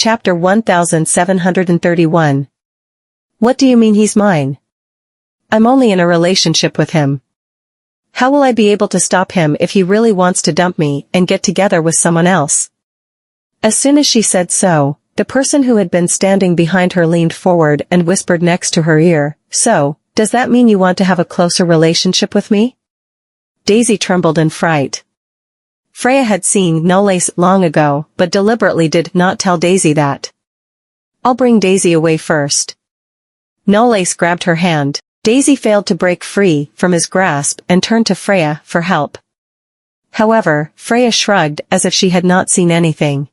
Chapter 1731. What do you mean he's mine? I'm only in a relationship with him. How will I be able to stop him if he really wants to dump me and get together with someone else? As soon as she said so, the person who had been standing behind her leaned forward and whispered next to her ear, "So, does that mean you want to have a closer relationship with me?" Daisy trembled in fright. Freya had seen Knowles long ago, but deliberately did not tell Daisy that. "I'll bring Daisy away first." Knowles grabbed her hand. Daisy failed to break free from his grasp and turned to Freya for help. However, Freya shrugged as if she had not seen anything.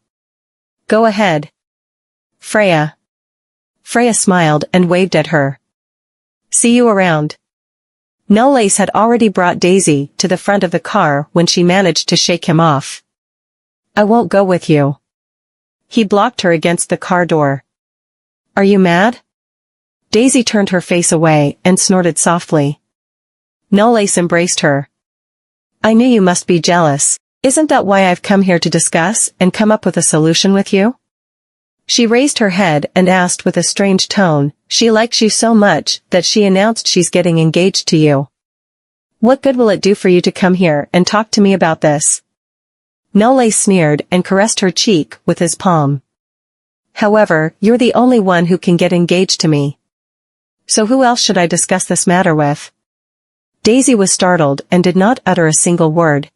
"Go ahead, Freya." Freya smiled and waved at her. "See you around." Knowles had already brought Daisy to the front of the car when she managed to shake him off. "I won't go with you." He blocked her against the car door. "Are you mad?" Daisy turned her face away and snorted softly. Knowles embraced her. "I knew you must be jealous. Isn't that why I've come here to discuss and come up with a solution with you?" She raised her head and asked with a strange tone, "She likes you so much that she announced she's getting engaged to you. What good will it do for you to come here and talk to me about this?" Knowles sneered and caressed her cheek with his palm. "However, you're the only one who can get engaged to me. So who else should I discuss this matter with?" Daisy was startled and did not utter a single word.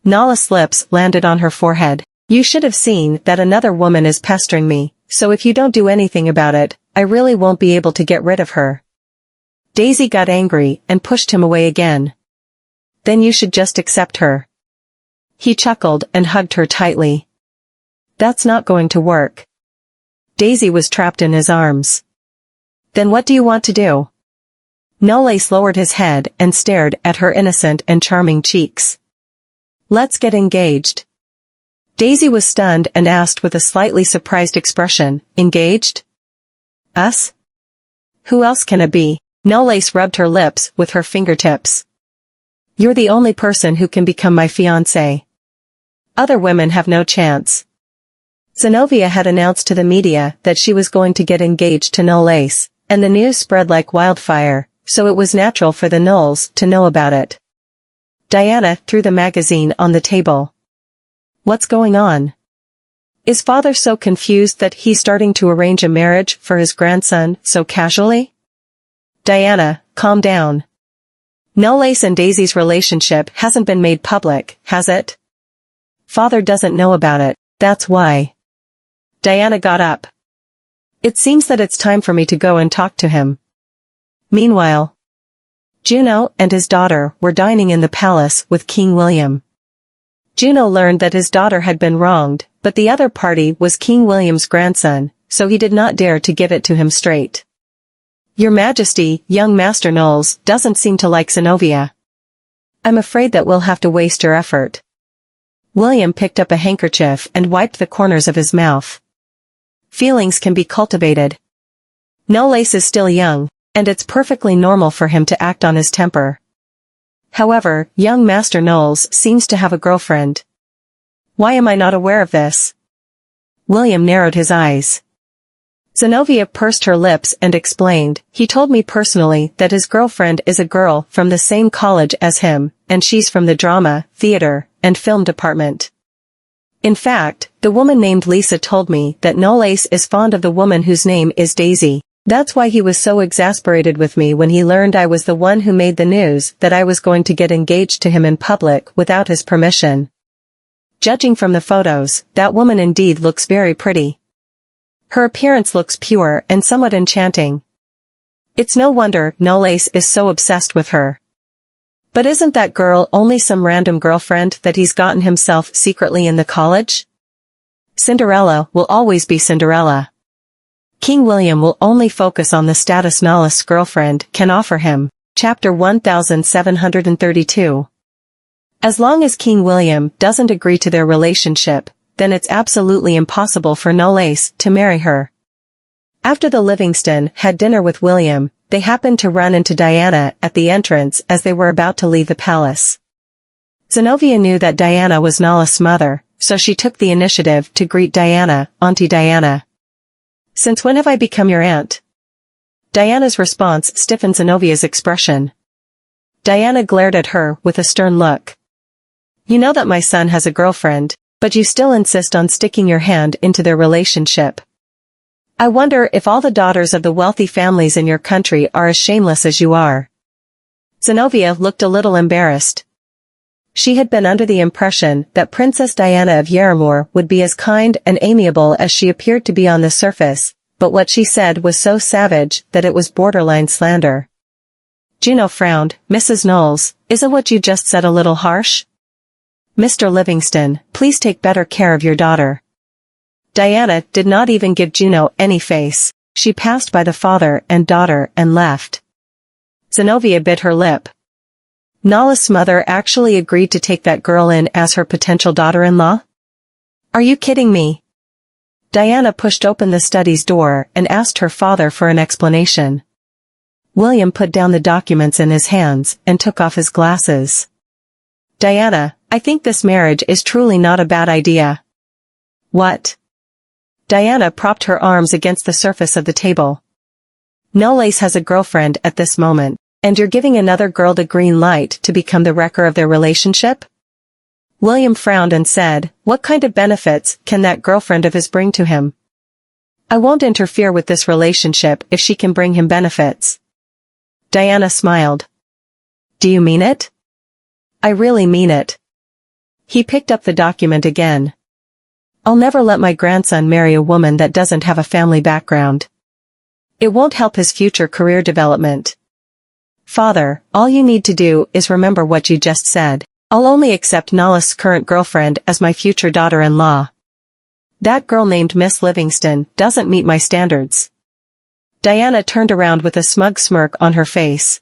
Nala's lips landed on her forehead. "You should have seen that another woman is pestering me, so if you don't do anything about it, I really won't be able to get rid of her." Daisy got angry and pushed him away again. "Then you should just accept her." He chuckled and hugged her tightly. "That's not going to work." Daisy was trapped in his arms. "Then what do you want to do?" Knowles lowered his head and stared at her innocent and charming cheeks. "Let's get engaged." Daisy was stunned and asked with a slightly surprised expression, "Engaged? Us? Who else can it be?" Knowles rubbed her lips with her fingertips. "You're the only person who can become my fiancé. Other women have no chance." Zenobia had announced to the media that she was going to get engaged to Knowles, and the news spread like wildfire, so it was natural for the Knowles to know about it. Diana threw the magazine on the table. "What's going on? Is father so confused that he's starting to arrange a marriage for his grandson so casually?" "Diana, calm down. Knowles and Daisy's relationship hasn't been made public, has it? Father doesn't know about it, that's why." Diana got up. "It seems that it's time for me to go and talk to him." Meanwhile, Juno and his daughter were dining in the palace with King William. Juno learned that his daughter had been wronged, but the other party was King William's grandson, so he did not dare to give it to him straight. "Your Majesty, young Master Knowles doesn't seem to like Zenobia. I'm afraid that we'll have to waste your effort." William picked up a handkerchief and wiped the corners of his mouth. "Feelings can be cultivated. Knowles is still young, and it's perfectly normal for him to act on his temper. However, young Master Knowles seems to have a girlfriend. Why am I not aware of this?" William narrowed his eyes. Zenobia pursed her lips and explained, "He told me personally that his girlfriend is a girl from the same college as him, and she's from the drama, theater, and film department. In fact, the woman named Lisa told me that Knowles is fond of the woman whose name is Daisy. That's why he was so exasperated with me when he learned I was the one who made the news that I was going to get engaged to him in public without his permission. Judging from the photos, that woman indeed looks very pretty. Her appearance looks pure and somewhat enchanting. It's no wonder Knowles is so obsessed with her. But isn't that girl only some random girlfriend that he's gotten himself secretly in the college? Cinderella will always be Cinderella. King William will only focus on the status Knowles' girlfriend can offer him." Chapter 1732. As long as King William doesn't agree to their relationship, then it's absolutely impossible for Knowles to marry her. After the Livingston had dinner with William, they happened to run into Diana at the entrance as they were about to leave the palace. Zenobia knew that Diana was Nala's mother, so she took the initiative to greet Diana, Auntie Diana. "Since when have I become your aunt?" Diana's response stiffened Zenovia's expression. Diana glared at her with a stern look. "You know that my son has a girlfriend, but you still insist on sticking your hand into their relationship. I wonder if all the daughters of the wealthy families in your country are as shameless as you are." Zenobia looked a little embarrassed. She had been under the impression that Princess Diana of Yaremore would be as kind and amiable as she appeared to be on the surface, but what she said was so savage that it was borderline slander. Juno frowned. "Mrs. Knowles, isn't what you just said a little harsh? Mr. Livingston, please take better care of your daughter." Diana did not even give Juno any face. She passed by the father and daughter and left. Zenobia bit her lip. Nala's mother actually agreed to take that girl in as her potential daughter-in-law? Are you kidding me? Diana pushed open the study's door and asked her father for an explanation. William put down the documents in his hands and took off his glasses. "Diana, I think this marriage is truly not a bad idea." "What?" Diana propped her arms against the surface of the table. "Knowles has a girlfriend at this moment, and you're giving another girl the green light to become the wrecker of their relationship?" William frowned and said, "What kind of benefits can that girlfriend of his bring to him?" "I won't interfere with this relationship if she can bring him benefits." Diana smiled. "Do you mean it?" "I really mean it." He picked up the document again. "I'll never let my grandson marry a woman that doesn't have a family background. It won't help his future career development. Father, all you need to do is remember what you just said. I'll only accept Nala's current girlfriend as my future daughter-in-law. That girl named Miss Livingston doesn't meet my standards." Diana turned around with a smug smirk on her face.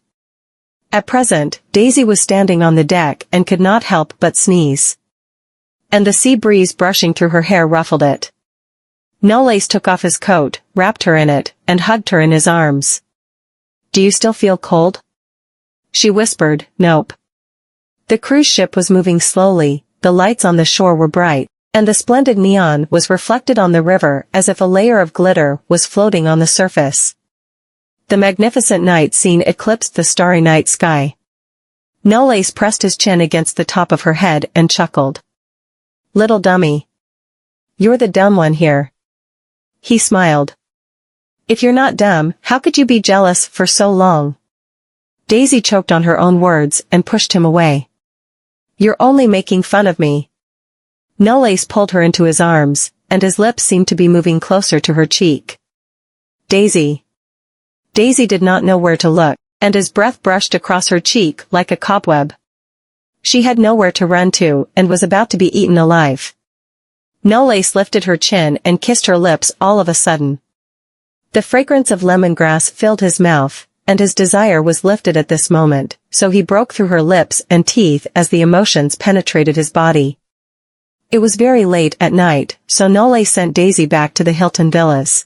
At present, Daisy was standing on the deck and could not help but sneeze. And the sea breeze brushing through her hair ruffled it. Knowles took off his coat, wrapped her in it, and hugged her in his arms. "Do you still feel cold?" She whispered, "Nope." The cruise ship was moving slowly, the lights on the shore were bright, and the splendid neon was reflected on the river as if a layer of glitter was floating on the surface. The magnificent night scene eclipsed the starry night sky. Knowles pressed his chin against the top of her head and chuckled. "Little dummy. You're the dumb one here." He smiled. "If you're not dumb, how could you be jealous for so long?" Daisy choked on her own words and pushed him away. "You're only making fun of me." Knowles pulled her into his arms, and his lips seemed to be moving closer to her cheek. "Daisy." Daisy did not know where to look, and his breath brushed across her cheek like a cobweb. She had nowhere to run to and was about to be eaten alive. Knowles lifted her chin and kissed her lips all of a sudden. The fragrance of lemongrass filled his mouth, and his desire was lifted at this moment, so he broke through her lips and teeth as the emotions penetrated his body. It was very late at night, so Knowles sent Daisy back to the Hilton Villas.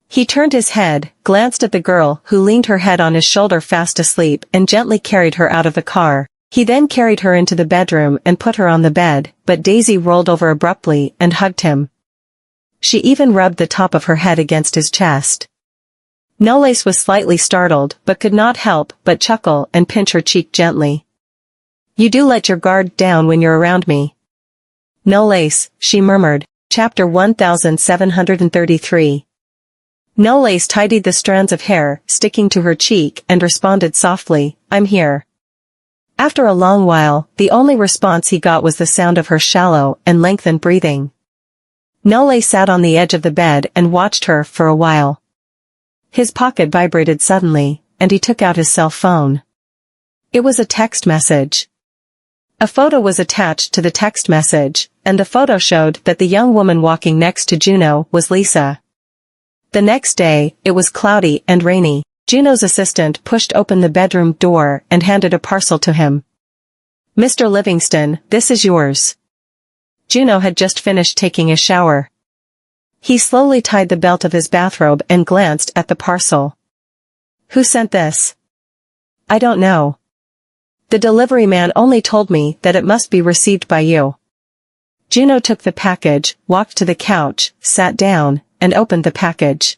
He turned his head, glanced at the girl who leaned her head on his shoulder fast asleep and gently carried her out of the car. He then carried her into the bedroom and put her on the bed, but Daisy rolled over abruptly and hugged him. She even rubbed the top of her head against his chest. Knowles was slightly startled but could not help but chuckle and pinch her cheek gently. "You do let your guard down when you're around me." "Knowles," she murmured. Chapter 1733. Knowles tidied the strands of hair sticking to her cheek and responded softly, "I'm here." After a long while, the only response he got was the sound of her shallow and lengthened breathing. Knowles sat on the edge of the bed and watched her for a while. His pocket vibrated suddenly, and he took out his cell phone. It was a text message. A photo was attached to the text message, and the photo showed that the young woman walking next to Juno was Lisa. The next day, it was cloudy and rainy. Juno's assistant pushed open the bedroom door and handed a parcel to him. "Mr. Livingston, this is yours." Juno had just finished taking a shower. He slowly tied the belt of his bathrobe and glanced at the parcel. "Who sent this?" "I don't know. The delivery man only told me that it must be received by you." Juno took the package, walked to the couch, sat down, and opened the package.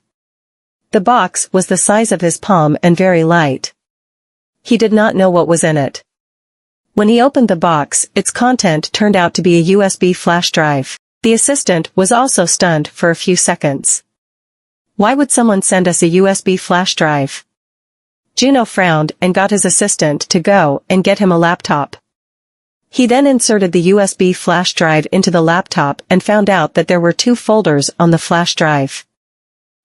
The box was the size of his palm and very light. He did not know what was in it. When he opened the box, its content turned out to be a USB flash drive. The assistant was also stunned for a few seconds. Why would someone send us a USB flash drive? Juno frowned and got his assistant to go and get him a laptop. He then inserted the USB flash drive into the laptop and found out that there were 2 folders on the flash drive.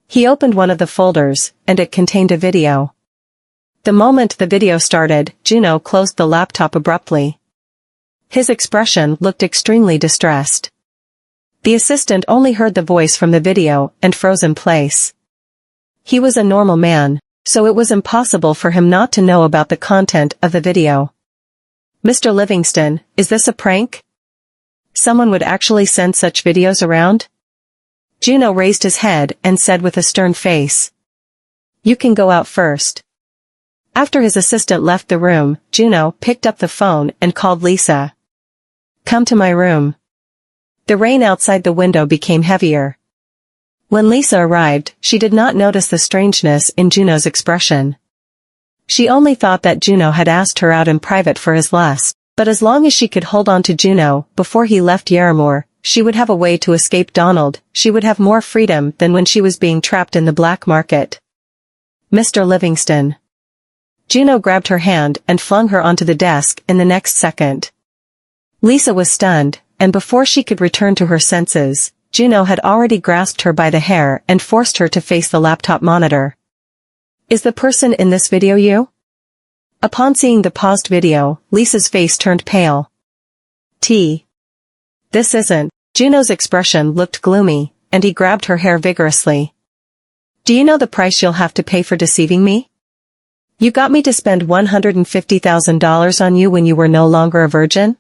He opened one of the folders, and it contained a video. The moment the video started, Juno closed the laptop abruptly. His expression looked extremely distressed. The assistant only heard the voice from the video and froze in place. He was a normal man, so it was impossible for him not to know about the content of the video. Mr. Livingston, is this a prank? Someone would actually send such videos around? Juno raised his head and said with a stern face. You can go out first. After his assistant left the room, Juno picked up the phone and called Lisa. Come to my room. The rain outside the window became heavier. When Lisa arrived, she did not notice the strangeness in Juno's expression. She only thought that Juno had asked her out in private for his lust, but as long as she could hold on to Juno before he left Yarramore, she would have a way to escape Donald. She would have more freedom than when she was being trapped in the black market. Mr. Livingston. Juno grabbed her hand and flung her onto the desk in the next second. Lisa was stunned, and before she could return to her senses, Juno had already grasped her by the hair and forced her to face the laptop monitor. Is the person in this video you? Upon seeing the paused video, Lisa's face turned pale. This isn't. Juno's expression looked gloomy, and he grabbed her hair vigorously. Do you know the price you'll have to pay for deceiving me? You got me to spend $150,000 on you when you were no longer a virgin?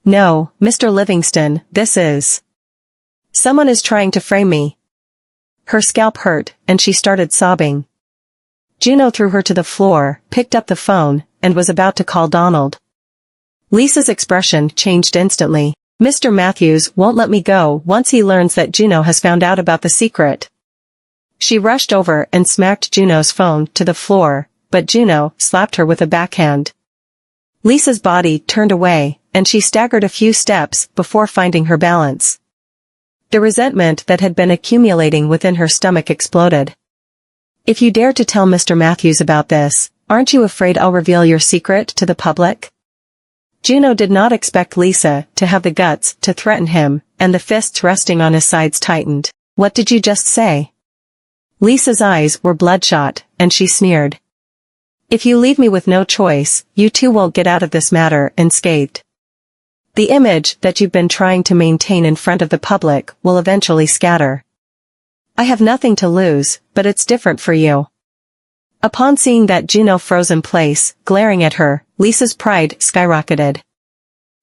No, Mr. Livingston, this is. Someone is trying to frame me. Her scalp hurt, and she started sobbing. Juno threw her to the floor, picked up the phone, and was about to call Donald. Lisa's expression changed instantly. Mr. Matthews won't let me go once he learns that Juno has found out about the secret. She rushed over and smacked Juno's phone to the floor, but Juno slapped her with a backhand. Lisa's body turned away, and she staggered a few steps before finding her balance. The resentment that had been accumulating within her stomach exploded. If you dare to tell Mr. Matthews about this, aren't you afraid I'll reveal your secret to the public? Juno did not expect Lisa to have the guts to threaten him, and the fists resting on his sides tightened. What did you just say? Lisa's eyes were bloodshot, and she sneered. If you leave me with no choice, you too won't get out of this matter unscathed. The image that you've been trying to maintain in front of the public will eventually scatter. I have nothing to lose, but it's different for you. Upon seeing that Juno froze in place, glaring at her, Lisa's pride skyrocketed.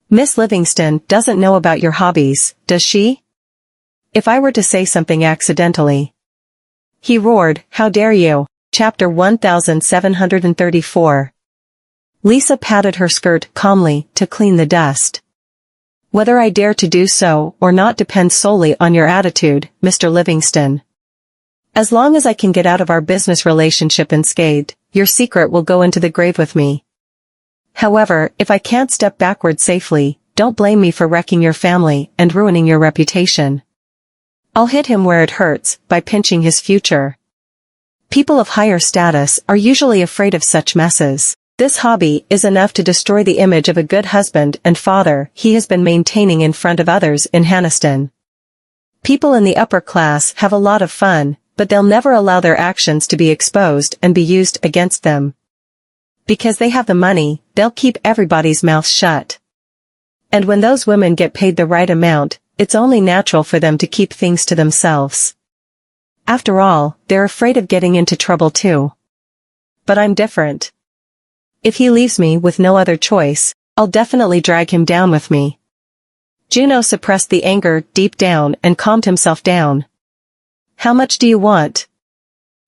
Miss Livingston doesn't know about your hobbies, does she? If I were to say something accidentally. He roared, how dare you? Chapter 1734. Lisa patted her skirt calmly to clean the dust. Whether I dare to do so or not depends solely on your attitude, Mr. Livingston. As long as I can get out of our business relationship unscathed, your secret will go into the grave with me. However, if I can't step backward safely, don't blame me for wrecking your family and ruining your reputation. I'll hit him where it hurts, by pinching his future. People of higher status are usually afraid of such messes. This hobby is enough to destroy the image of a good husband and father he has been maintaining in front of others in Hanniston. People in the upper class have a lot of fun, but they'll never allow their actions to be exposed and be used against them. Because they have the money, they'll keep everybody's mouth shut. And when those women get paid the right amount, it's only natural for them to keep things to themselves. After all, they're afraid of getting into trouble too. But I'm different. If he leaves me with no other choice, I'll definitely drag him down with me. Juno suppressed the anger deep down and calmed himself down. How much do you want?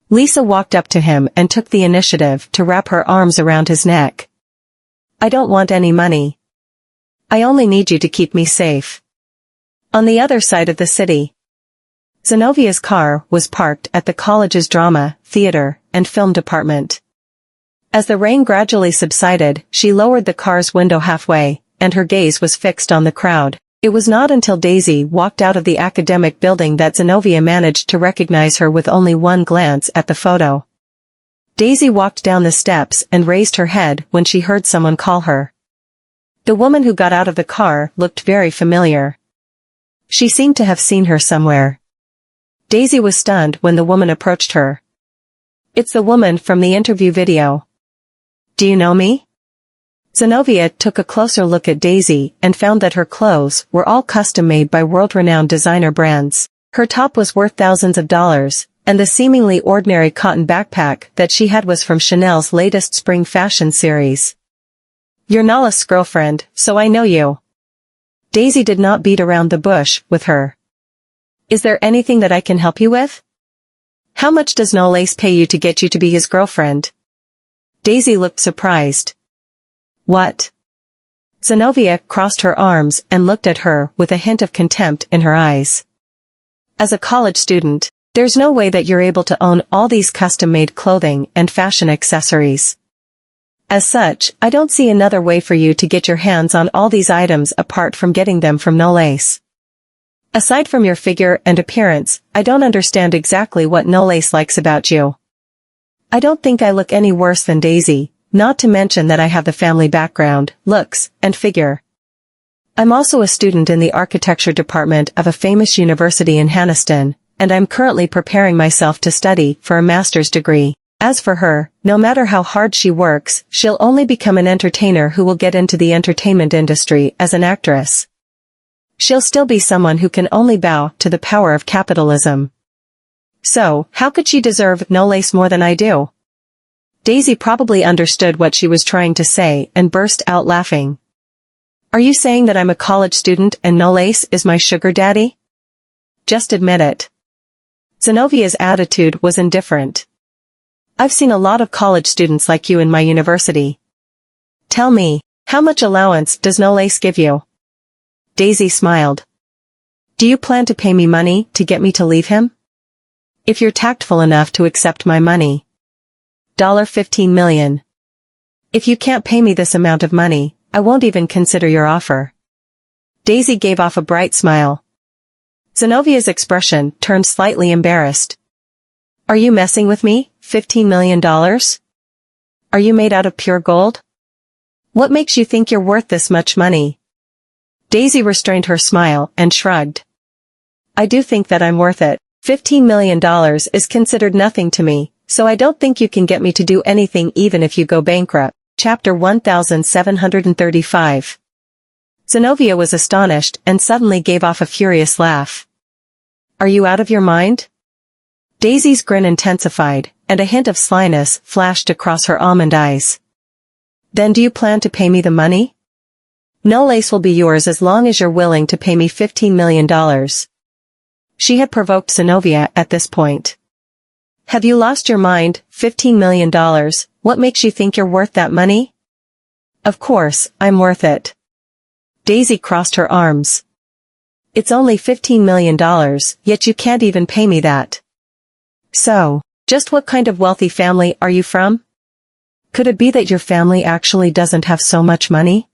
Lisa walked up to him and took the initiative to wrap her arms around his neck. I don't want any money. I only need you to keep me safe. On the other side of the city, Zenovia's car was parked at the college's drama, theater, and film department. As the rain gradually subsided, she lowered the car's window halfway, and her gaze was fixed on the crowd. It was not until Daisy walked out of the academic building that Zenovia managed to recognize her with only one glance at the photo. Daisy walked down the steps and raised her head when she heard someone call her. The woman who got out of the car looked very familiar. She seemed to have seen her somewhere. Daisy was stunned when the woman approached her. "It's the woman from the interview video. Do you know me?" Zenovia took a closer look at Daisy and found that her clothes were all custom-made by world-renowned designer brands. Her top was worth thousands of dollars, and the seemingly ordinary cotton backpack that she had was from Chanel's latest spring fashion series. "You're Nala's girlfriend, so I know you." Daisy did not beat around the bush with her. "Is there anything that I can help you with? How much does Nolace pay you to get you to be his girlfriend?" Daisy looked surprised. "What?" Zenovia crossed her arms and looked at her with a hint of contempt in her eyes. "As a college student, there's no way that you're able to own all these custom-made clothing and fashion accessories. As such, I don't see another way for you to get your hands on all these items apart from getting them from Nolace. Aside from your figure and appearance, I don't understand exactly what Nolace likes about you. I don't think I look any worse than Daisy, not to mention that I have the family background, looks, and figure. I'm also a student in the architecture department of a famous university in Haniston, and I'm currently preparing myself to study for a master's degree. As for her, no matter how hard she works, she'll only become an entertainer who will get into the entertainment industry as an actress. She'll still be someone who can only bow to the power of capitalism. So, how could she deserve Nolace more than I do?" Daisy probably understood what she was trying to say and burst out laughing. "Are you saying that I'm a college student and Nolace is my sugar daddy? Just admit it." Zenovia's attitude was indifferent. "I've seen a lot of college students like you in my university. Tell me, how much allowance does Nolace give you?" Daisy smiled. "Do you plan to pay me money to get me to leave him? If you're tactful enough to accept my money. $15 million. If you can't pay me this amount of money, I won't even consider your offer." Daisy gave off a bright smile. Zenovia's expression turned slightly embarrassed. "Are you messing with me? $15 million? Are you made out of pure gold? What makes you think you're worth this much money?" Daisy restrained her smile and shrugged. "I do think that I'm worth it. $15 million is considered nothing to me, so I don't think you can get me to do anything even if you go bankrupt." Chapter 1735. Zenovia was astonished and suddenly gave off a furious laugh. "Are you out of your mind?" Daisy's grin intensified, and a hint of slyness flashed across her almond eyes. "Then do you plan to pay me the money? Nolace will be yours as long as you're willing to pay me $15 million. She had provoked Zenovia at this point. "Have you lost your mind? $15 million, what makes you think you're worth that money?" "Of course, I'm worth it." Daisy crossed her arms. "It's only $15 million, yet you can't even pay me that. So, just what kind of wealthy family are you from? Could it be that your family actually doesn't have so much money?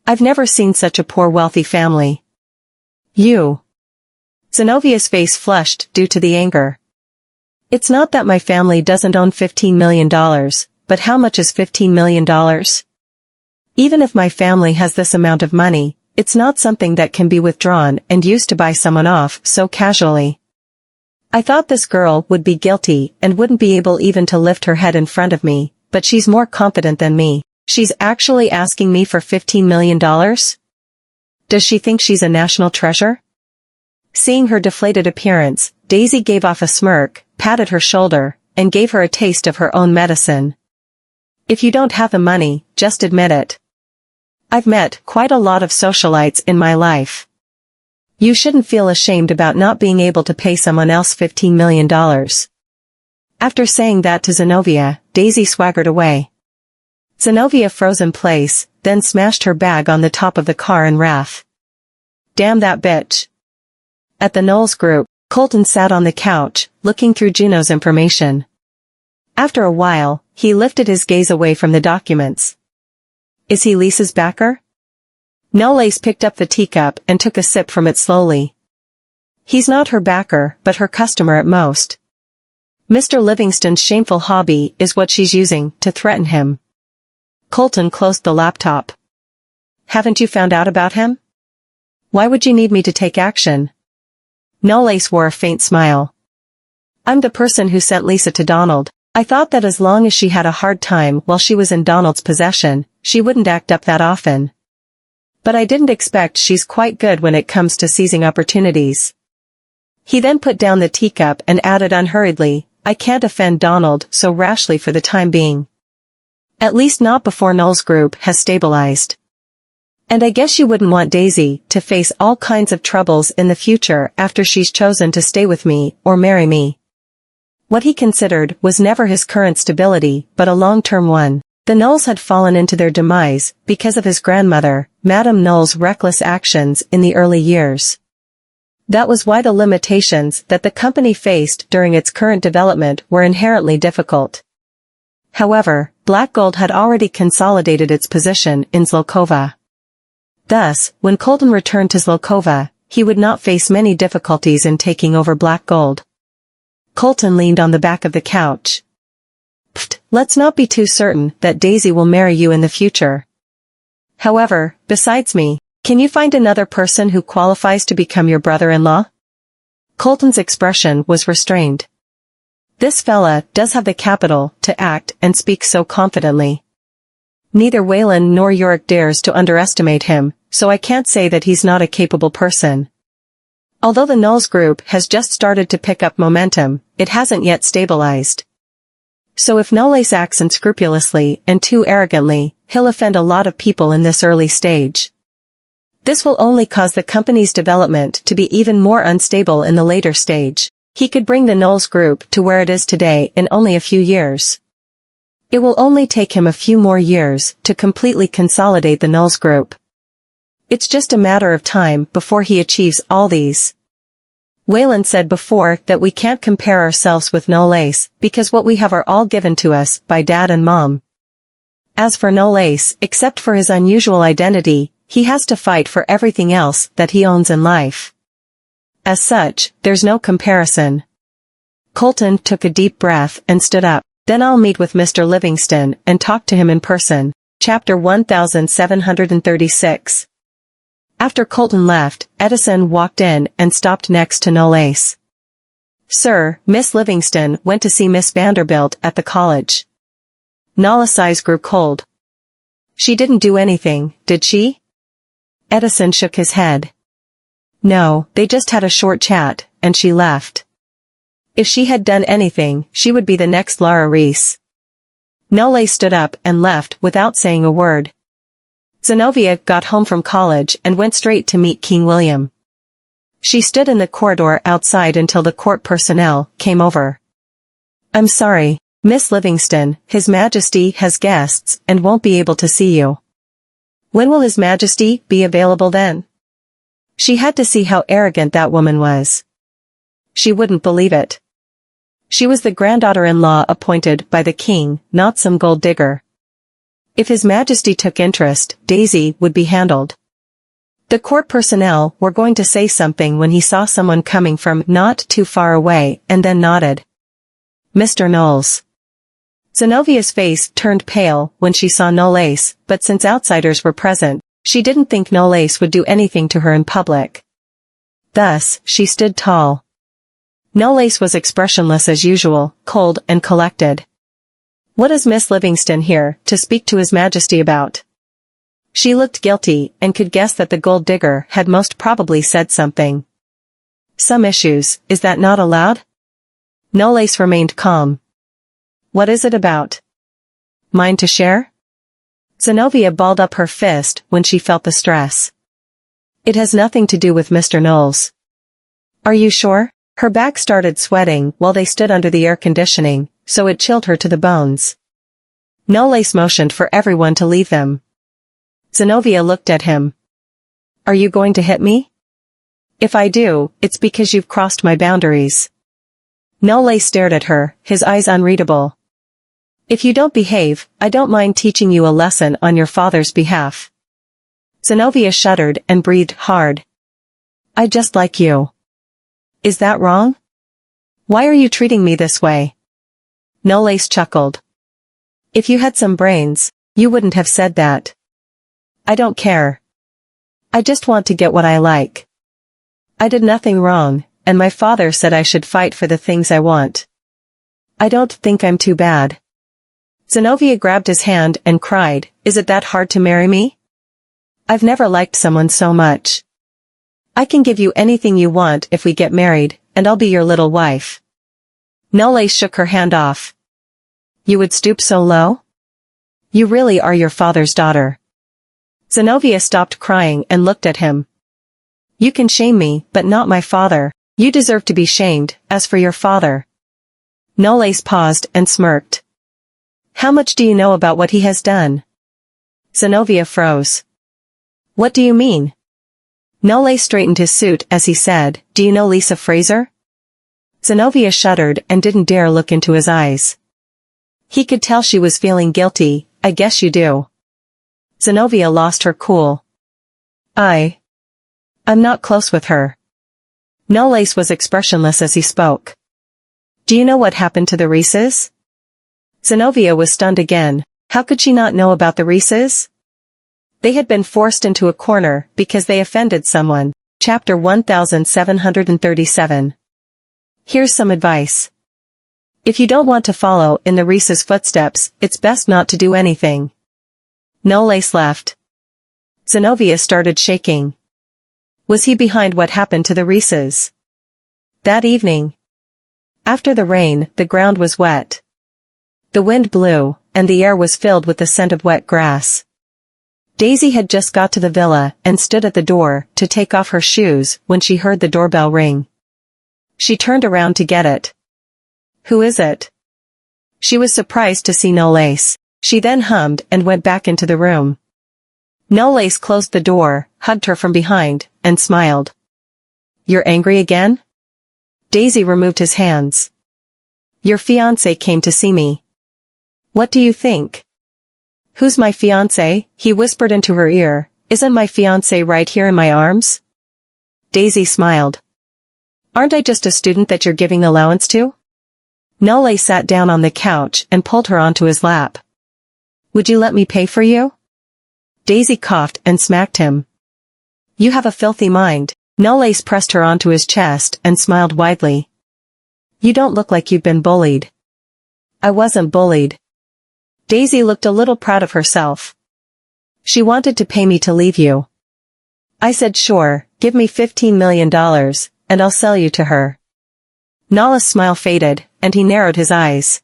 I've never seen such a poor wealthy family." "You." Zenovia's face flushed due to the anger. "It's not that my family doesn't own $15 million, but how much is $15 million? Even if my family has this amount of money, it's not something that can be withdrawn and used to buy someone off so casually. I thought this girl would be guilty and wouldn't be able even to lift her head in front of me, but she's more confident than me. She's actually asking me for $15 million? Does she think she's a national treasure?" Seeing her deflated appearance, Daisy gave off a smirk, patted her shoulder, and gave her a taste of her own medicine. "If you don't have the money, just admit it. I've met quite a lot of socialites in my life. You shouldn't feel ashamed about not being able to pay someone else $15 million. After saying that to Zenovia, Daisy swaggered away. Zenovia froze in place, then smashed her bag on the top of the car in wrath. Damn that bitch. At the Knowles Group, Colton sat on the couch, looking through Juno's information. After a while, he lifted his gaze away from the documents. Is he Lisa's backer? Knowles picked up the teacup and took a sip from it slowly. He's not her backer, but her customer at most. Mr. Livingston's shameful hobby is what she's using to threaten him. Colton closed the laptop. Haven't you found out about him? Why would you need me to take action? Knowles wore a faint smile. I'm the person who sent Lisa to Donald. I thought that as long as she had a hard time while she was in Donald's possession, she wouldn't act up that often. But I didn't expect she's quite good when it comes to seizing opportunities. He then put down the teacup and added unhurriedly, I can't offend Donald so rashly for the time being. At least not before Knowles Group has stabilized. And I guess you wouldn't want Daisy to face all kinds of troubles in the future after she's chosen to stay with me or marry me. What he considered was never his current stability, but a long-term one. The Knowles had fallen into their demise because of his grandmother, Madame Knowles' reckless actions in the early years. That was why the limitations that the company faced during its current development were inherently difficult. However, Black Gold had already consolidated its position in Zlokova. Thus, when Colton returned to Zlokova, he would not face many difficulties in taking over Black Gold. Colton leaned on the back of the couch. Pfft, let's not be too certain that Daisy will marry you in the future. However, besides me, can you find another person who qualifies to become your brother-in-law? Colton's expression was restrained. This fella does have the capital to act and speak so confidently. Neither Wayland nor Yorick dares to underestimate him, so I can't say that he's not a capable person. Although the Knowles Group has just started to pick up momentum, it hasn't yet stabilized. So if Knowles acts unscrupulously and too arrogantly, he'll offend a lot of people in this early stage. This will only cause the company's development to be even more unstable in the later stage. He could bring the Knowles Group to where it is today in only a few years. It will only take him a few more years to completely consolidate the Knowles Group. It's just a matter of time before he achieves all these. Wayland said before that we can't compare ourselves with Knowles because what we have are all given to us by Dad and Mom. As for Knowles, except for his unusual identity, he has to fight for everything else that he owns in life. As such, there's no comparison. Colton took a deep breath and stood up. Then I'll meet with Mr. Livingston and talk to him in person. Chapter 1736. After Colton left, Edison walked in and stopped next to Knowles. Sir, Miss Livingston went to see Miss Vanderbilt at the college. Knowles' eyes grew cold. She didn't do anything, did she? Edison shook his head. No, they just had a short chat, and she left. If she had done anything, she would be the next Lara Reese. Knowles stood up and left without saying a word. Zenobia got home from college and went straight to meet King William. She stood in the corridor outside until the court personnel came over. I'm sorry, Miss Livingston, His Majesty has guests and won't be able to see you. When will His Majesty be available then? She had to see how arrogant that woman was. She wouldn't believe it. She was the granddaughter-in-law appointed by the king, not some gold digger. If His Majesty took interest, Daisy would be handled. The court personnel were going to say something when he saw someone coming from not too far away and then nodded. Mr. Knowles. Zenovia's face turned pale when she saw Knowles, but since outsiders were present, she didn't think Knowles would do anything to her in public. Thus, she stood tall. Knowles was expressionless as usual, cold and collected. What is Miss Livingston here to speak to His Majesty about? She looked guilty and could guess that the gold digger had most probably said something. Some issues, is that not allowed? Knowles remained calm. What is it about? Mine to share? Zenobia balled up her fist when she felt the stress. It has nothing to do with Mr. Knowles. Are you sure? Her back started sweating while they stood under the air conditioning, so it chilled her to the bones. Knowles motioned for everyone to leave them. Zenobia looked at him. Are you going to hit me? If I do, it's because you've crossed my boundaries. Nole stared at her, his eyes unreadable. If you don't behave, I don't mind teaching you a lesson on your father's behalf. Zenobia shuddered and breathed hard. I just like you. Is that wrong? Why are you treating me this way? Nolace chuckled. If you had some brains, you wouldn't have said that. I don't care. I just want to get what I like. I did nothing wrong, and my father said I should fight for the things I want. I don't think I'm too bad. Zenobia grabbed his hand and cried, Is it that hard to marry me? I've never liked someone so much. I can give you anything you want if we get married, and I'll be your little wife. Nole shook her hand off. You would stoop so low? You really are your father's daughter. Zenobia stopped crying and looked at him. You can shame me, but not my father. You deserve to be shamed. As for your father. Nolace paused and smirked. How much do you know about what he has done? Zenobia froze. What do you mean? Nole straightened his suit as he said, Do you know Lisa Fraser? Zenobia shuddered and didn't dare look into his eyes. He could tell she was feeling guilty. I guess you do. Zenobia lost her cool. I'm not close with her. Nolace was expressionless as he spoke. Do you know what happened to the Reeses? Zenobia was stunned again. How could she not know about the Reeses? They had been forced into a corner because they offended someone. Chapter 1737. Here's some advice. If you don't want to follow in the Reeses' footsteps, it's best not to do anything. Nolace left. Zenobia started shaking. Was he behind what happened to the Reeses? That evening. After the rain, the ground was wet. The wind blew, and the air was filled with the scent of wet grass. Daisy had just got to the villa and stood at the door to take off her shoes when she heard the doorbell ring. She turned around to get it. Who is it? She was surprised to see Nolace. She then hummed and went back into the room. Nolace closed the door, hugged her from behind, and smiled. You're angry again? Daisy removed his hands. Your fiancé came to see me. What do you think? Who's my fiancé? He whispered into her ear. Isn't my fiancé right here in my arms? Daisy smiled. Aren't I just a student that you're giving allowance to? Nole sat down on the couch and pulled her onto his lap. Would you let me pay for you? Daisy coughed and smacked him. You have a filthy mind. Nolace pressed her onto his chest and smiled widely. You don't look like you've been bullied. I wasn't bullied. Daisy looked a little proud of herself. She wanted to pay me to leave you. I said sure, give me $15 million, and I'll sell you to her. Nola's smile faded, and he narrowed his eyes.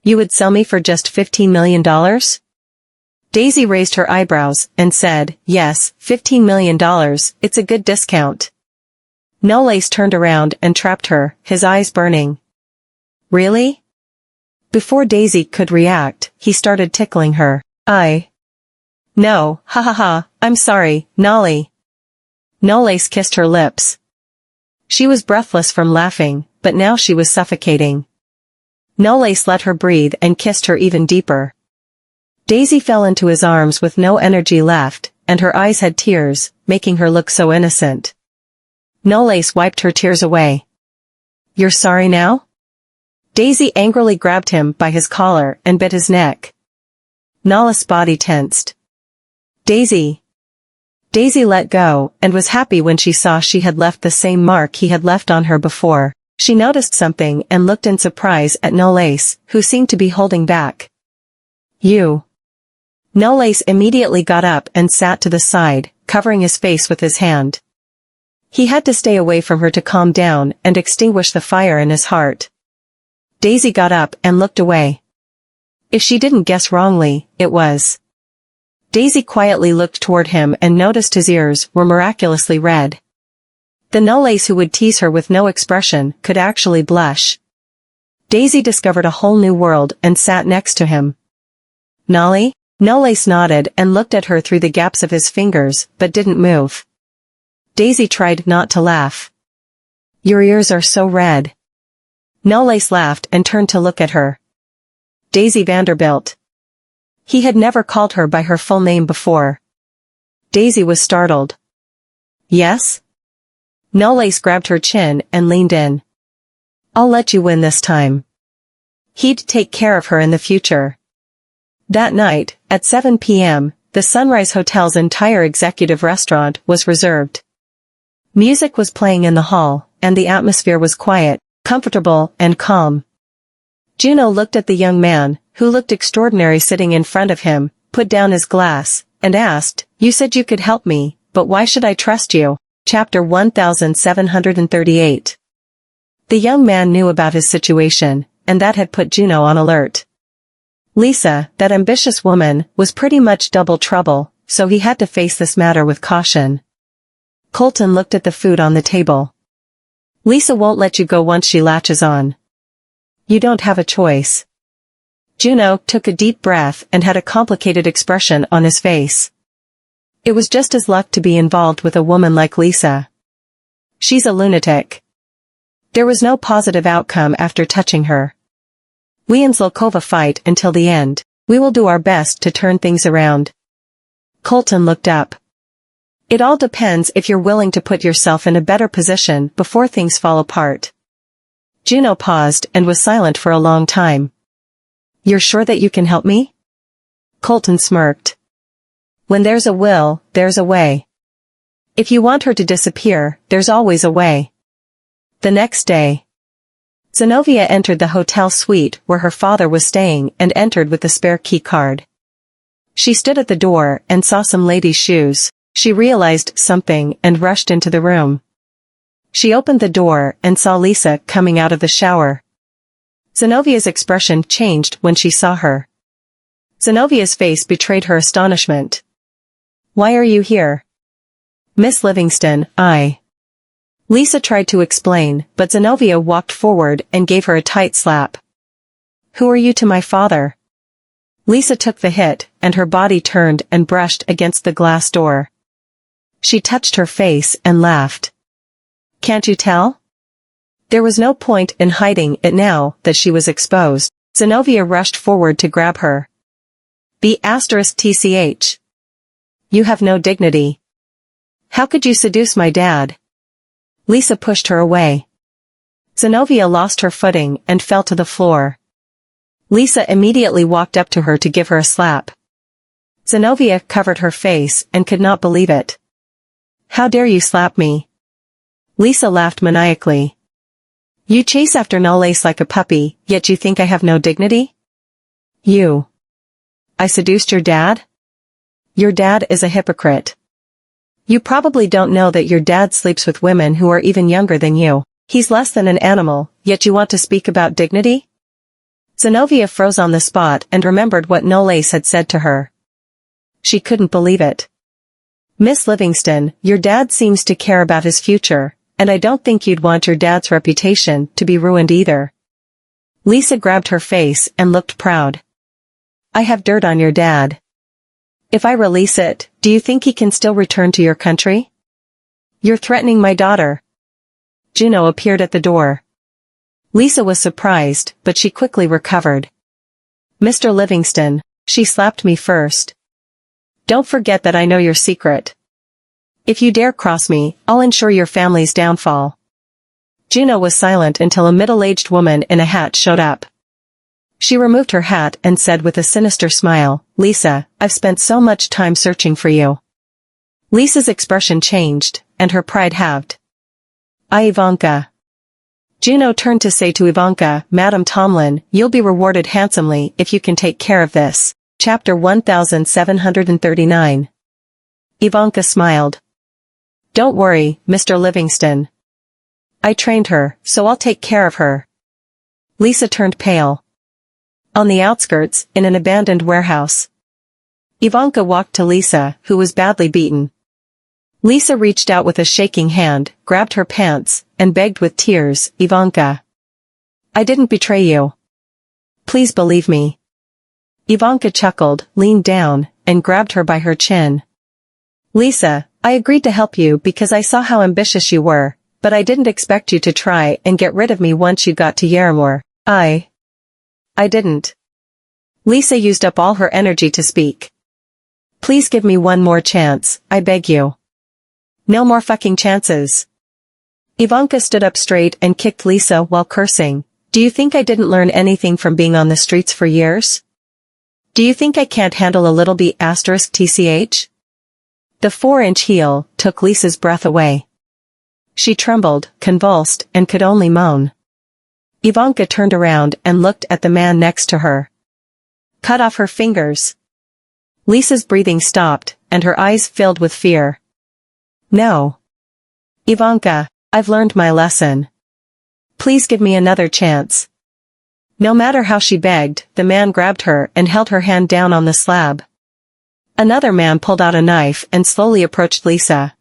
You would sell me for just $15 million? Daisy raised her eyebrows and said, yes, $15 million, it's a good discount. Nolace turned around and trapped her, his eyes burning. Really? Before Daisy could react, he started tickling her. No, ha ha ha, I'm sorry, Nolly. Nolace kissed her lips. She was breathless from laughing, but now she was suffocating. Nolace let her breathe and kissed her even deeper. Daisy fell into his arms with no energy left, and her eyes had tears, making her look so innocent. Nolace wiped her tears away. You're sorry now? Daisy angrily grabbed him by his collar and bit his neck. Nola's body tensed. Daisy. Daisy let go, and was happy when she saw she had left the same mark he had left on her before. She noticed something and looked in surprise at Nolace, who seemed to be holding back. You. Nolace immediately got up and sat to the side, covering his face with his hand. He had to stay away from her to calm down and extinguish the fire in his heart. Daisy got up and looked away. If she didn't guess wrongly, it was. Daisy quietly looked toward him and noticed his ears were miraculously red. The Nolace who would tease her with no expression could actually blush. Daisy discovered a whole new world and sat next to him. Nolly? Nolace nodded and looked at her through the gaps of his fingers, but didn't move. Daisy tried not to laugh. Your ears are so red. Knollys laughed and turned to look at her. Daisy Vanderbilt. He had never called her by her full name before. Daisy was startled. Yes? Knollys grabbed her chin and leaned in. I'll let you win this time. He'd take care of her in the future. That night, at 7 p.m., the Sunrise Hotel's entire executive restaurant was reserved. Music was playing in the hall, and the atmosphere was quiet, comfortable, and calm. Juno looked at the young man, who looked extraordinary sitting in front of him, put down his glass, and asked, You said you could help me, but why should I trust you? Chapter 1738. The young man knew about his situation, and that had put Juno on alert. Lisa, that ambitious woman, was pretty much double trouble, so he had to face this matter with caution. Colton looked at the food on the table. Lisa won't let you go once she latches on. You don't have a choice. Juno took a deep breath and had a complicated expression on his face. It was just his luck to be involved with a woman like Lisa. She's a lunatic. There was no positive outcome after touching her. We and Zlokova fight until the end. We will do our best to turn things around. Colton looked up. It all depends if you're willing to put yourself in a better position before things fall apart. Juno paused and was silent for a long time. You're sure that you can help me? Colton smirked. When there's a will, there's a way. If you want her to disappear, there's always a way. The next day, Zinovia entered the hotel suite where her father was staying and entered with the spare key card. She stood at the door and saw some lady's shoes. She realized something and rushed into the room. She opened the door and saw Lisa coming out of the shower. Zinovia's expression changed when she saw her. Zinovia's face betrayed her astonishment. Why are you here? Miss Livingston, Lisa tried to explain, but Zinovia walked forward and gave her a tight slap. Who are you to my father? Lisa took the hit, and her body turned and brushed against the glass door. She touched her face and laughed. Can't you tell? There was no point in hiding it now that she was exposed. Zinovia rushed forward to grab her. *TCH. You have no dignity. How could you seduce my dad? Lisa pushed her away. Zinovia lost her footing and fell to the floor. Lisa immediately walked up to her to give her a slap. Zinovia covered her face and could not believe it. How dare you slap me? Lisa laughed maniacally. You chase after Knollys like a puppy, yet you think I have no dignity? I seduced your dad? Your dad is a hypocrite. You probably don't know that your dad sleeps with women who are even younger than you. He's less than an animal, yet you want to speak about dignity? Zinovia froze on the spot and remembered what Knollys had said to her. She couldn't believe it. Miss Livingston, your dad seems to care about his future, and I don't think you'd want your dad's reputation to be ruined either. Lisa grabbed her face and looked proud. I have dirt on your dad. If I release it, do you think he can still return to your country? You're threatening my daughter. Juno appeared at the door. Lisa was surprised, but she quickly recovered. Mr. Livingston, she slapped me first. Don't forget that I know your secret. If you dare cross me, I'll ensure your family's downfall. Juno was silent until a middle-aged woman in a hat showed up. She removed her hat and said with a sinister smile, Lisa, I've spent so much time searching for you. Lisa's expression changed, and her pride halved. Ivanka. Juno turned to say to Ivanka, Madam Tomlin, you'll be rewarded handsomely if you can take care of this. Chapter 1739. Ivanka smiled. Don't worry, Mr. Livingston. I trained her, so I'll take care of her. Lisa turned pale. On the outskirts, in an abandoned warehouse. Ivanka walked to Lisa, who was badly beaten. Lisa reached out with a shaking hand, grabbed her pants, and begged with tears, Ivanka. I didn't betray you. Please believe me. Ivanka chuckled, leaned down, and grabbed her by her chin. Lisa, I agreed to help you because I saw how ambitious you were, but I didn't expect you to try and get rid of me once you got to Yarramore. I didn't. Lisa used up all her energy to speak. Please give me one more chance, I beg you. No more fucking chances. Ivanka stood up straight and kicked Lisa while cursing. Do you think I didn't learn anything from being on the streets for years? Do you think I can't handle a little B***TCH? The 4-inch heel took Lisa's breath away. She trembled, convulsed, and could only moan. Ivanka turned around and looked at the man next to her. Cut off her fingers. Lisa's breathing stopped, and her eyes filled with fear. No. Ivanka, I've learned my lesson. Please give me another chance. No matter how she begged, the man grabbed her and held her hand down on the slab. Another man pulled out a knife and slowly approached Lisa.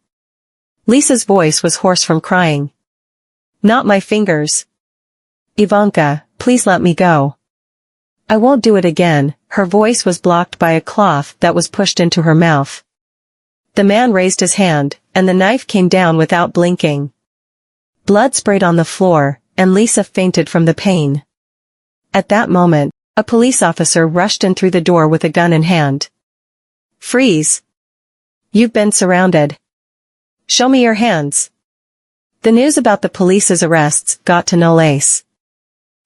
Lisa's voice was hoarse from crying. Not my fingers. Ivanka, please let me go. I won't do it again. Her voice was blocked by a cloth that was pushed into her mouth. The man raised his hand, and the knife came down without blinking. Blood sprayed on the floor, and Lisa fainted from the pain. At that moment, a police officer rushed in through the door with a gun in hand. Freeze! You've been surrounded. Show me your hands. The news about the police's arrests got to Nolace.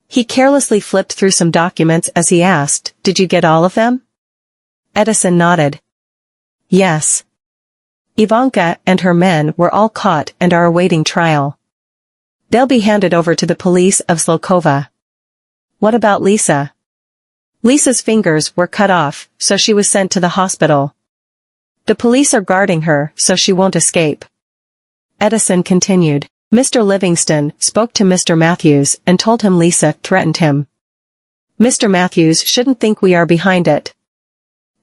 He carelessly flipped through some documents as he asked, Did you get all of them? Edison nodded. Yes. Ivanka and her men were all caught and are awaiting trial. They'll be handed over to the police of Slokova. What about Lisa? Lisa's fingers were cut off, so she was sent to the hospital. The police are guarding her, so she won't escape. Edison continued. Mr. Livingston spoke to Mr. Matthews and told him Lisa threatened him. Mr. Matthews shouldn't think we are behind it.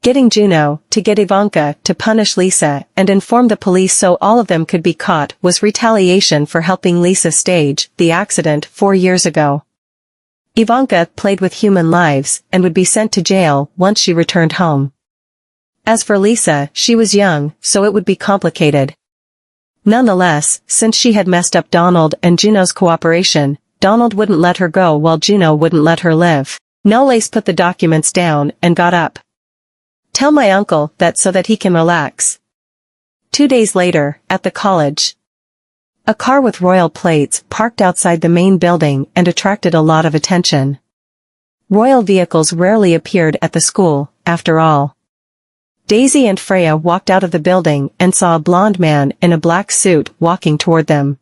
Getting Juno to get Ivanka to punish Lisa and inform the police so all of them could be caught was retaliation for helping Lisa stage the accident 4 years ago. Ivanka played with human lives and would be sent to jail once she returned home. As for Lisa, she was young, so it would be complicated. Nonetheless, since she had messed up Donald and Juno's cooperation, Donald wouldn't let her go while Juno wouldn't let her live. Nolace put the documents down and got up. Tell my uncle that so that he can relax. 2 days later, at the college. A car with royal plates parked outside the main building and attracted a lot of attention. Royal vehicles rarely appeared at the school, after all. Daisy and Freya walked out of the building and saw a blond man in a black suit walking toward them.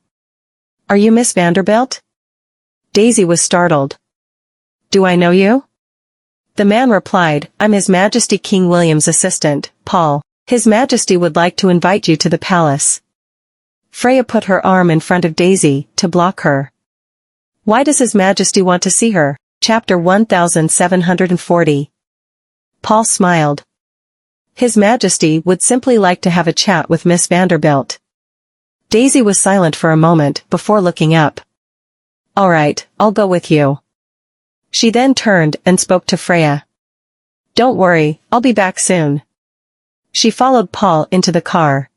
Are you Miss Vanderbilt? Daisy was startled. Do I know you? The man replied, I'm His Majesty King William's assistant, Paul. His Majesty would like to invite you to the palace. Freya put her arm in front of Daisy to block her. Why does His Majesty want to see her? Chapter 1740. Paul smiled. His Majesty would simply like to have a chat with Miss Vanderbilt. Daisy was silent for a moment before looking up. All right, I'll go with you. She then turned and spoke to Freya. Don't worry, I'll be back soon. She followed Paul into the car.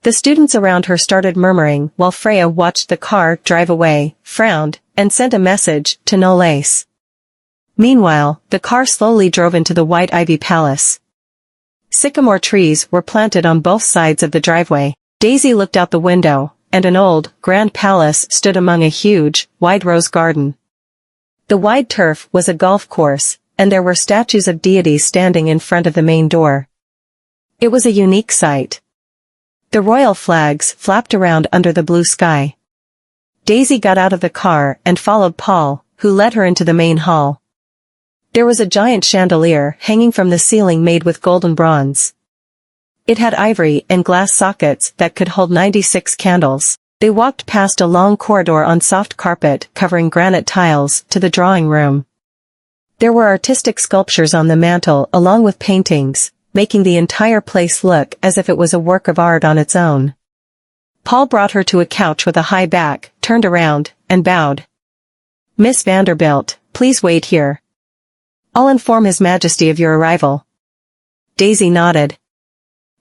The students around her started murmuring while Freya watched the car drive away, frowned, and sent a message to Nolace. Meanwhile, the car slowly drove into the White Ivy Palace. Sycamore trees were planted on both sides of the driveway. Daisy looked out the window, and an old, grand palace stood among a huge, wide rose garden. The wide turf was a golf course, and there were statues of deities standing in front of the main door. It was a unique sight. The royal flags flapped around under the blue sky. Daisy got out of the car and followed Paul, who led her into the main hall. There was a giant chandelier hanging from the ceiling made with golden bronze. It had ivory and glass sockets that could hold 96 candles. They walked past a long corridor on soft carpet covering granite tiles to the drawing room. There were artistic sculptures on the mantel along with paintings, making the entire place look as if it was a work of art on its own. Paul brought her to a couch with a high back, turned around, and bowed. Miss Vanderbilt, please wait here. I'll inform His Majesty of your arrival. Daisy nodded.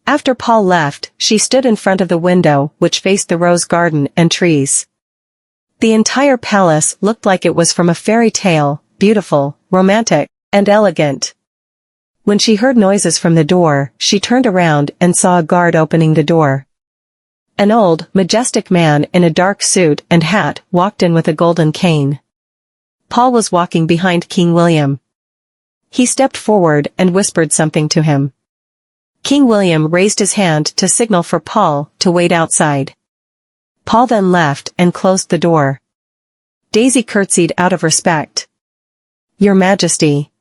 After Paul left, she stood in front of the window which faced the rose garden and trees. The entire palace looked like it was from a fairy tale, beautiful, romantic, and elegant. When she heard noises from the door, she turned around and saw a guard opening the door. An old, majestic man in a dark suit and hat walked in with a golden cane. Paul was walking behind King William. He stepped forward and whispered something to him. King William raised his hand to signal for Paul to wait outside. Paul then left and closed the door. Daisy curtsied out of respect. "Your Majesty."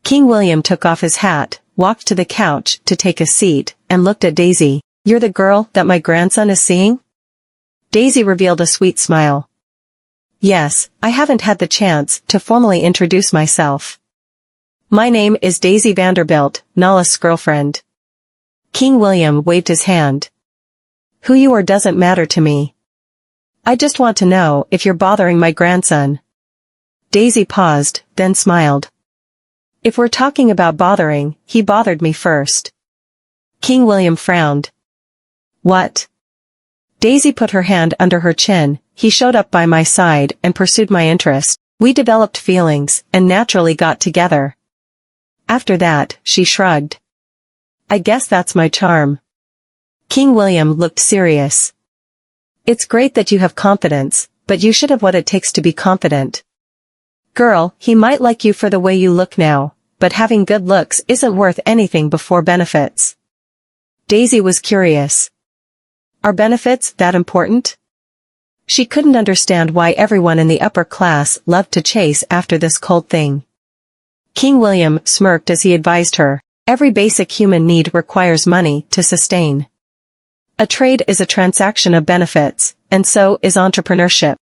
King William took off his hat, walked to the couch to take a seat, and looked at Daisy. "You're the girl that my grandson is seeing?" Daisy revealed a sweet smile. "Yes, I haven't had the chance to formally introduce myself. My name is Daisy Vanderbilt, Nala's girlfriend." King William waved his hand. "Who you are doesn't matter to me. I just want to know if you're bothering my grandson." Daisy paused, then smiled. "If we're talking about bothering, he bothered me first." King William frowned. "What?" Daisy put her hand under her chin. "He showed up by my side and pursued my interest. We developed feelings and naturally got together. After that," she shrugged. "I guess that's my charm." King William looked serious. "It's great that you have confidence, but you should have what it takes to be confident. Girl, he might like you for the way you look now, but having good looks isn't worth anything before benefits." Daisy was curious. Are benefits that important? She couldn't understand why everyone in the upper class loved to chase after this cold thing. King William smirked as he advised her, "Every basic human need requires money to sustain. A trade is a transaction of benefits, and so is entrepreneurship.